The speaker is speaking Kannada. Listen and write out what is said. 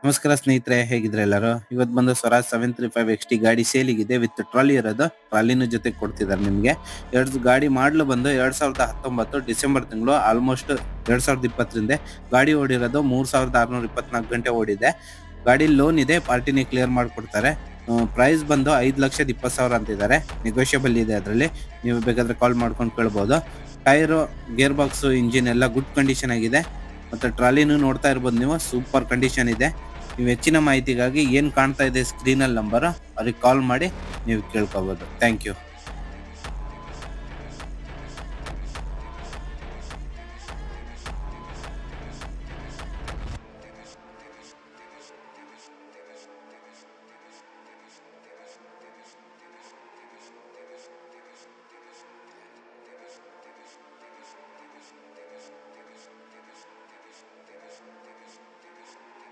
ನಮಸ್ಕಾರ ಸ್ನೇಹಿತರೆ, ಹೇಗಿದ್ರೆ ಎಲ್ಲರೂ. ಇವತ್ತು ಬಂದು ಸ್ವರಾಜ್ 735 XT ಗಾಡಿ ಸೇಲಿಗಿದೆ. ವಿತ್ ಟ್ರಾಲಿ ಇರೋದು, ಟ್ರಾಲಿನ ಜೊತೆ ಕೊಡ್ತಿದ್ದಾರೆ ನಿಮಗೆ. ಗಾಡಿ ಮಾಡಲು ಬಂದು 2019 ಡಿಸೆಂಬರ್ ತಿಂಗಳು, ಆಲ್ಮೋಸ್ಟ್ 2020ರಿಂದ ಗಾಡಿ ಓಡಿರೋದು 3624 ಗಂಟೆ ಓಡಿದೆ. ಗಾಡಿ ಲೋನ್ ಇದೆ, ಪಾರ್ಟಿನೇ ಕ್ಲಿಯರ್ ಮಾಡಿಕೊಡ್ತಾರೆ. ಪ್ರೈಸ್ ಬಂದು 5,20,000 ಅಂತಿದ್ದಾರೆ. ನೆಗೋಷಿಯಬಲ್ ಇದೆ. ಅದರಲ್ಲಿ ನೀವು ಬೇಕಾದ್ರೆ ಕಾಲ್ ಮಾಡ್ಕೊಂಡು ಕೇಳ್ಬೋದು. ಟೈರು, ಗೇರ್ ಬಾಕ್ಸ್, ಇಂಜಿನ್ ಎಲ್ಲ ಗುಡ್ ಕಂಡೀಷನ್ ಆಗಿದೆ. ಮತ್ತೆ ಟ್ರಾಲಿನೂ ನೋಡ್ತಾ ಇರ್ಬೋದು ನೀವು, ಸೂಪರ್ ಕಂಡೀಷನ್ ಇದೆ. ನೀವು ಹೆಚ್ಚಿನ ಮಾಹಿತಿಗಾಗಿ ಏನು ಕಾಣ್ತಾ ಇದೆ ಸ್ಕ್ರೀನಲ್ಲಿ ನಂಬರ್, ಅವ್ರಿಗೆ ಕಾಲ್ ಮಾಡಿ ನೀವು ಕೇಳ್ಕೋಬಹುದು. Thank you.